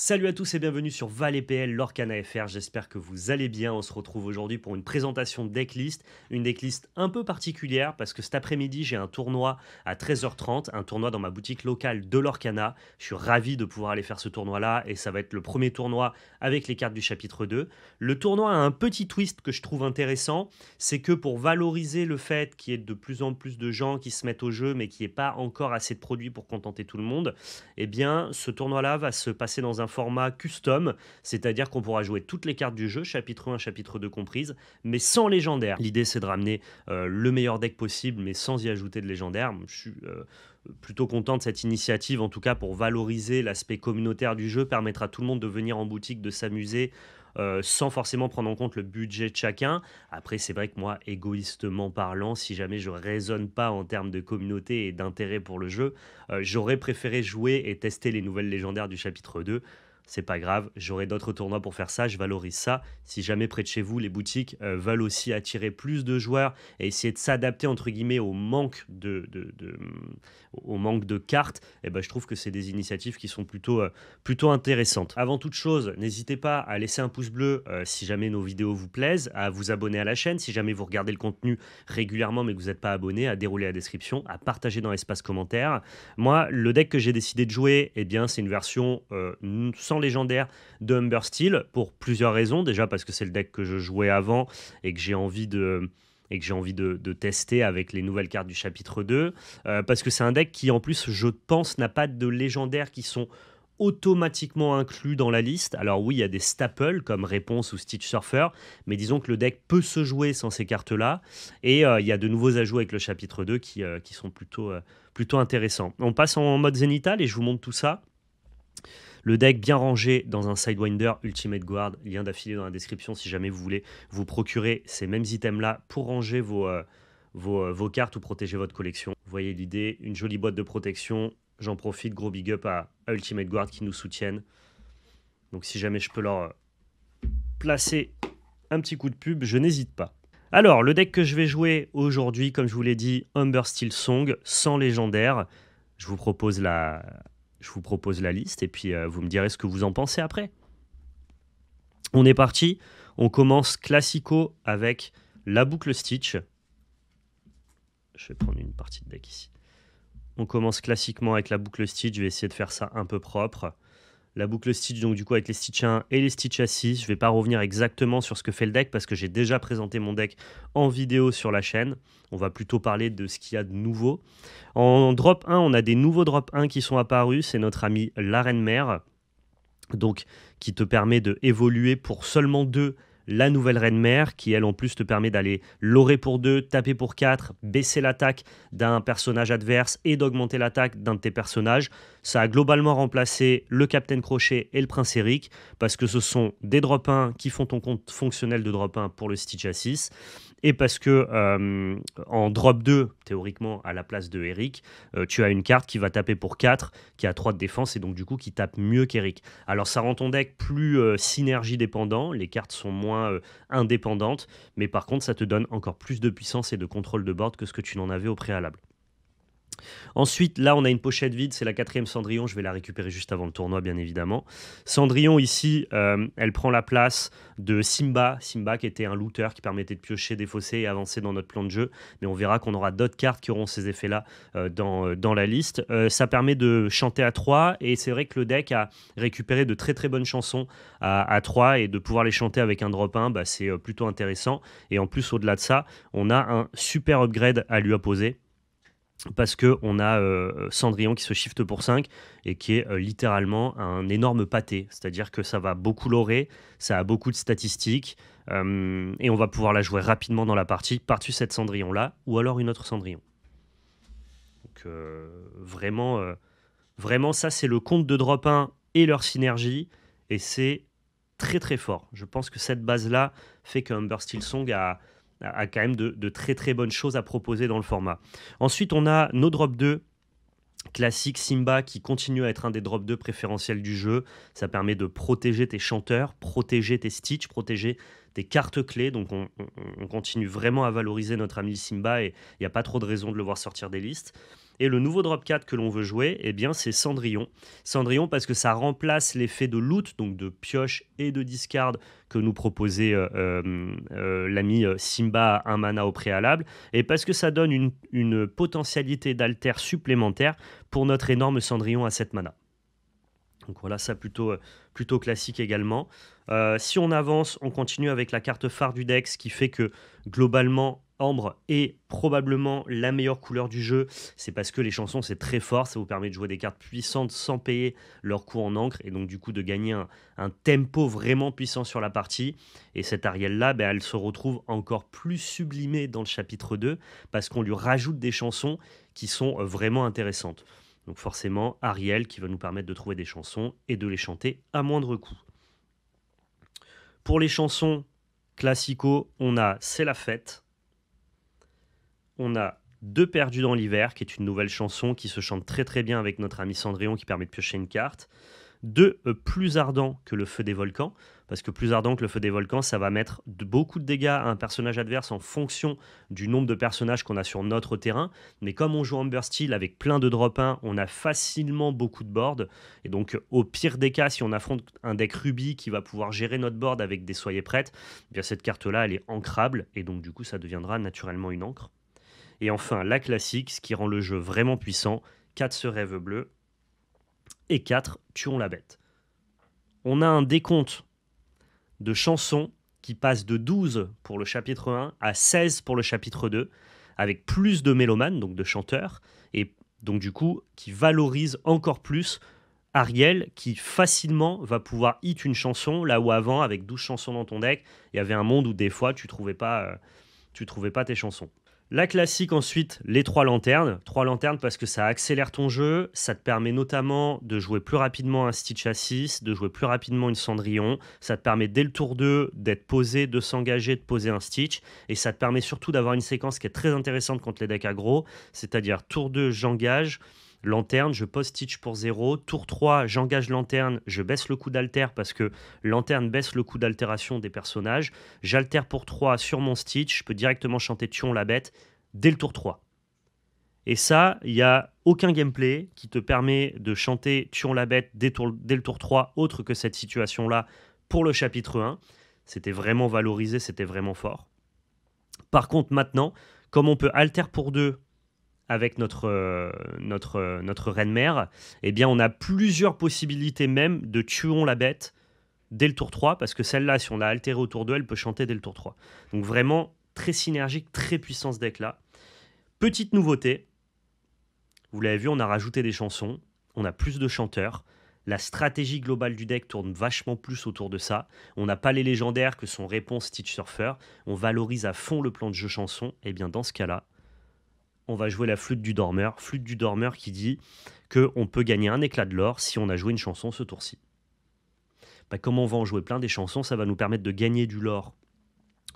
Salut à tous et bienvenue sur ValetPL, Lorcana FR, j'espère que vous allez bien. On se retrouve aujourd'hui pour une présentation de decklist, une decklist un peu particulière parce que cet après-midi j'ai un tournoi à 13h30, un tournoi dans ma boutique locale de Lorcana. Je suis ravi de pouvoir aller faire ce tournoi-là et ça va être le premier tournoi avec les cartes du chapitre 2. Le tournoi a un petit twist que je trouve intéressant, c'est que pour valoriser le fait qu'il y ait de plus en plus de gens qui se mettent au jeu mais qu'il n'y ait pas encore assez de produits pour contenter tout le monde, eh bien ce tournoi-là va se passer dans un format custom, c'est-à-dire qu'on pourra jouer toutes les cartes du jeu, chapitre 1, chapitre 2 comprises, mais sans légendaire. L'idée c'est de ramener le meilleur deck possible, mais sans y ajouter de légendaire. Je suis plutôt content de cette initiative, en tout cas pour valoriser l'aspect communautaire du jeu, permettre à tout le monde de venir en boutique, de s'amuser, sans forcément prendre en compte le budget de chacun. Après, c'est vrai que moi, égoïstement parlant, si jamais je raisonne pas en termes de communauté et d'intérêt pour le jeu, j'aurais préféré jouer et tester les nouvelles légendaires du chapitre 2. C'est pas grave, j'aurai d'autres tournois pour faire ça, je valorise ça. Si jamais près de chez vous, les boutiques veulent aussi attirer plus de joueurs et essayer de s'adapter entre guillemets au manque de cartes, eh ben, je trouve que c'est des initiatives qui sont plutôt intéressantes. Avant toute chose, n'hésitez pas à laisser un pouce bleu si jamais nos vidéos vous plaisent, à vous abonner à la chaîne si jamais vous regardez le contenu régulièrement mais que vous n'êtes pas abonné, à dérouler la description, à partager dans l'espace commentaire. Moi, le deck que j'ai décidé de jouer, eh bien, c'est une version sans légendaire de Humber Steel pour plusieurs raisons. Déjà parce que c'est le deck que je jouais avant et que j'ai envie de tester avec les nouvelles cartes du chapitre 2. Parce que c'est un deck qui, en plus, je pense, n'a pas de légendaires qui sont automatiquement inclus dans la liste. Alors oui, il y a des staples comme Réponse ou Stitch Surfer, mais disons que le deck peut se jouer sans ces cartes-là. Et il y a de nouveaux ajouts avec le chapitre 2 qui sont plutôt intéressants. On passe en mode zénithal et je vous montre tout ça. Le deck bien rangé dans un Sidewinder Ultimate Guard, lien d'affilée dans la description si jamais vous voulez vous procurer ces mêmes items-là pour ranger vos cartes ou protéger votre collection. Vous voyez l'idée, une jolie boîte de protection. J'en profite, gros big up à Ultimate Guard qui nous soutiennent. Donc si jamais je peux leur placer un petit coup de pub, je n'hésite pas. Alors, le deck que je vais jouer aujourd'hui, comme je vous l'ai dit, Humber Steel Song, sans légendaire. Je vous propose la liste et puis vous me direz ce que vous en pensez après. On est parti, on commence classico avec la boucle Stitch. Je vais prendre une partie de deck ici. On commence classiquement avec la boucle Stitch, je vais essayer de faire ça un peu propre. La boucle Stitch, donc du coup avec les Stitch 1 et les Stitch 6, je ne vais pas revenir exactement sur ce que fait le deck parce que j'ai déjà présenté mon deck en vidéo sur la chaîne. On va plutôt parler de ce qu'il y a de nouveau. En drop 1, on a des nouveaux drop 1 qui sont apparus, c'est notre ami la Reine Mère, donc qui te permet de évoluer pour seulement 2 la nouvelle Reine Mère, qui elle en plus te permet d'aller lorer pour 2, taper pour 4, baisser l'attaque d'un personnage adverse et d'augmenter l'attaque d'un de tes personnages. Ça a globalement remplacé le Captain Crochet et le Prince Eric, parce que ce sont des drop 1 qui font ton compte fonctionnel de drop 1 pour le Stitch à 6, et parce que en drop 2, théoriquement à la place de Eric, tu as une carte qui va taper pour 4, qui a 3 de défense et donc du coup qui tape mieux qu'Eric. Alors ça rend ton deck plus synergie dépendant, les cartes sont moins indépendantes, mais par contre ça te donne encore plus de puissance et de contrôle de board que ce que tu n'en avais au préalable. Ensuite, là, on a une pochette vide, c'est la 4e Cendrillon, je vais la récupérer juste avant le tournoi, bien évidemment. Cendrillon, ici, elle prend la place de Simba, Simba qui était un looter qui permettait de piocher, défausser et avancer dans notre plan de jeu, mais on verra qu'on aura d'autres cartes qui auront ces effets-là dans la liste. Ça permet de chanter à 3, et c'est vrai que le deck a récupéré de très très bonnes chansons à 3, et de pouvoir les chanter avec un drop 1, bah, c'est plutôt intéressant. Et en plus, au-delà de ça, on a un super upgrade à lui opposer, parce qu'on a Cendrillon qui se shift pour 5 et qui est littéralement un énorme pâté. C'est-à-dire que ça va beaucoup lorer, ça a beaucoup de statistiques, et on va pouvoir la jouer rapidement dans la partie par-dessus cette Cendrillon-là, ou alors une autre Cendrillon. Donc vraiment ça c'est le compte de drop 1 et leur synergie, et c'est très très fort. Je pense que cette base-là fait que Humber Steel Song a quand même de très très bonnes choses à proposer dans le format. Ensuite, on a nos drop 2 classique Simba qui continue à être un des drop 2 préférentiels du jeu. Ça permet de protéger tes chanteurs, protéger tes Stitch, protéger tes cartes clés. Donc on continue vraiment à valoriser notre ami Simba et il n'y a pas trop de raison de le voir sortir des listes. Et le nouveau drop 4 que l'on veut jouer, eh bien, c'est Cendrillon. Cendrillon parce que ça remplace l'effet de loot, donc de pioche et de discard que nous proposait l'ami Simba à 1 mana au préalable, et parce que ça donne une potentialité d'alter supplémentaire pour notre énorme Cendrillon à 7 mana. Donc voilà, ça plutôt classique également. Si on avance, on continue avec la carte phare du deck, ce qui fait que globalement, Ambre est probablement la meilleure couleur du jeu. C'est parce que les chansons, c'est très fort. Ça vous permet de jouer des cartes puissantes sans payer leur coût en encre. Et donc, du coup, de gagner un tempo vraiment puissant sur la partie. Et cette Ariel-là, ben, elle se retrouve encore plus sublimée dans le chapitre 2 parce qu'on lui rajoute des chansons qui sont vraiment intéressantes. Donc forcément, Ariel qui va nous permettre de trouver des chansons et de les chanter à moindre coût. Pour les chansons classico, on a C'est la fête. On a Deux perdus dans l'hiver, qui est une nouvelle chanson qui se chante très très bien avec notre ami Cendrillon qui permet de piocher une carte. Deux, plus ardent que le feu des volcans, parce que plus ardent que le feu des volcans, ça va mettre beaucoup de dégâts à un personnage adverse en fonction du nombre de personnages qu'on a sur notre terrain. Mais comme on joue Amber Steel avec plein de drop 1, on a facilement beaucoup de board. Et donc, au pire des cas, si on affronte un deck Ruby qui va pouvoir gérer notre board avec des Soyez prêtes, eh bien cette carte-là, elle est ancrable. Et donc, du coup, ça deviendra naturellement une encre. Et enfin, la classique, ce qui rend le jeu vraiment puissant, 4 ce rêve bleu et 4 tuons la bête. On a un décompte de chansons qui passe de 12 pour le chapitre 1 à 16 pour le chapitre 2, avec plus de mélomanes, donc de chanteurs, et donc du coup, qui valorise encore plus Ariel, qui facilement va pouvoir hit une chanson, là où avant, avec 12 chansons dans ton deck, il y avait un monde où des fois, tu trouvais pas tes chansons. La classique ensuite, les 3 lanternes. 3 lanternes parce que ça accélère ton jeu, ça te permet notamment de jouer plus rapidement un Stitch à 6, de jouer plus rapidement une Cendrillon, ça te permet dès le tour 2 d'être posé, de s'engager, de poser un Stitch, et ça te permet surtout d'avoir une séquence qui est très intéressante contre les decks aggro, c'est-à-dire tour 2, j'engage, lanterne, je pose Stitch pour 0. Tour 3, j'engage lanterne, je baisse le coût d'alter parce que lanterne baisse le coût d'altération des personnages. J'altère pour 3 sur mon Stitch, je peux directement chanter Tuons la bête dès le tour 3. Et ça, il n'y a aucun gameplay qui te permet de chanter Tuons la bête dès le tour 3 autre que cette situation-là pour le chapitre 1. C'était vraiment valorisé, c'était vraiment fort. Par contre, maintenant, comme on peut alter pour 2 avec notre reine-mère, eh bien, on a plusieurs possibilités même de tuons la bête dès le tour 3, parce que celle-là, si on l'a altérée au tour 2, elle peut chanter dès le tour 3. Donc vraiment, très synergique, très puissant ce deck-là. Petite nouveauté, vous l'avez vu, on a rajouté des chansons, on a plus de chanteurs, la stratégie globale du deck tourne vachement plus autour de ça. On n'a pas les légendaires que sont Réponse, Stitch Surfer, on valorise à fond le plan de jeu chanson, et bien dans ce cas-là, on va jouer la flûte du dormeur qui dit qu'on peut gagner un éclat de l'or si on a joué une chanson ce tour-ci. Bah, comme on va en jouer plein des chansons, ça va nous permettre de gagner du lore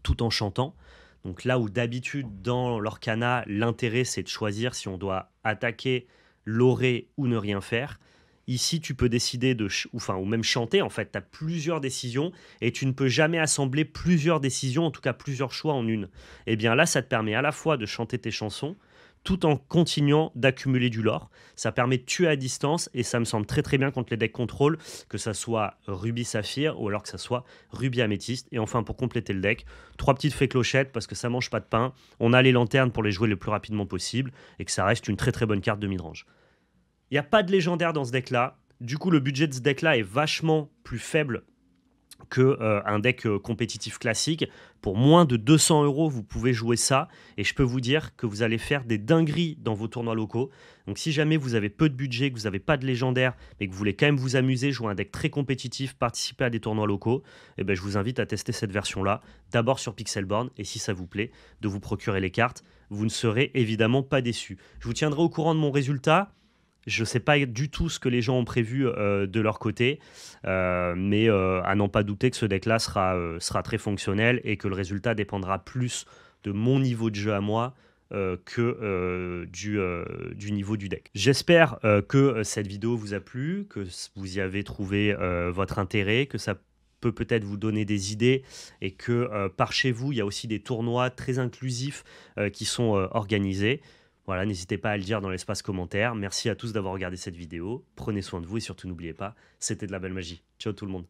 tout en chantant. Donc là où d'habitude dans l'Orcana, l'intérêt c'est de choisir si on doit attaquer, lorer ou ne rien faire. Ici, tu peux décider ou même chanter. En fait, tu as plusieurs décisions et tu ne peux jamais assembler plusieurs décisions, en tout cas plusieurs choix en une. Et bien là, ça te permet à la fois de chanter tes chansons, tout en continuant d'accumuler du lore. Ça permet de tuer à distance et ça me semble très très bien contre les decks contrôle, que ça soit Ruby Saphir ou alors que ça soit Ruby Améthyste. Et enfin, pour compléter le deck, 3 petites fées clochettes parce que ça mange pas de pain. On a les lanternes pour les jouer le plus rapidement possible et que ça reste une très très bonne carte de midrange. Il n'y a pas de légendaire dans ce deck-là. Du coup, le budget de ce deck-là est vachement plus faible qu'un deck compétitif classique. Pour moins de 200 €, vous pouvez jouer ça. Et je peux vous dire que vous allez faire des dingueries dans vos tournois locaux. Donc si jamais vous avez peu de budget, que vous n'avez pas de légendaire, mais que vous voulez quand même vous amuser, jouer un deck très compétitif, participer à des tournois locaux, eh ben, je vous invite à tester cette version-là, d'abord sur Pixelborn, et si ça vous plaît, de vous procurer les cartes. Vous ne serez évidemment pas déçus. Je vous tiendrai au courant de mon résultat. Je ne sais pas du tout ce que les gens ont prévu de leur côté, mais à n'en pas douter que ce deck-là sera très fonctionnel et que le résultat dépendra plus de mon niveau de jeu à moi que du niveau du deck. J'espère que cette vidéo vous a plu, que vous y avez trouvé votre intérêt, que ça peut-être vous donner des idées et que par chez vous, il y a aussi des tournois très inclusifs qui sont organisés. Voilà, n'hésitez pas à le dire dans l'espace commentaire. Merci à tous d'avoir regardé cette vidéo. Prenez soin de vous et surtout n'oubliez pas, c'était de la belle magie. Ciao tout le monde.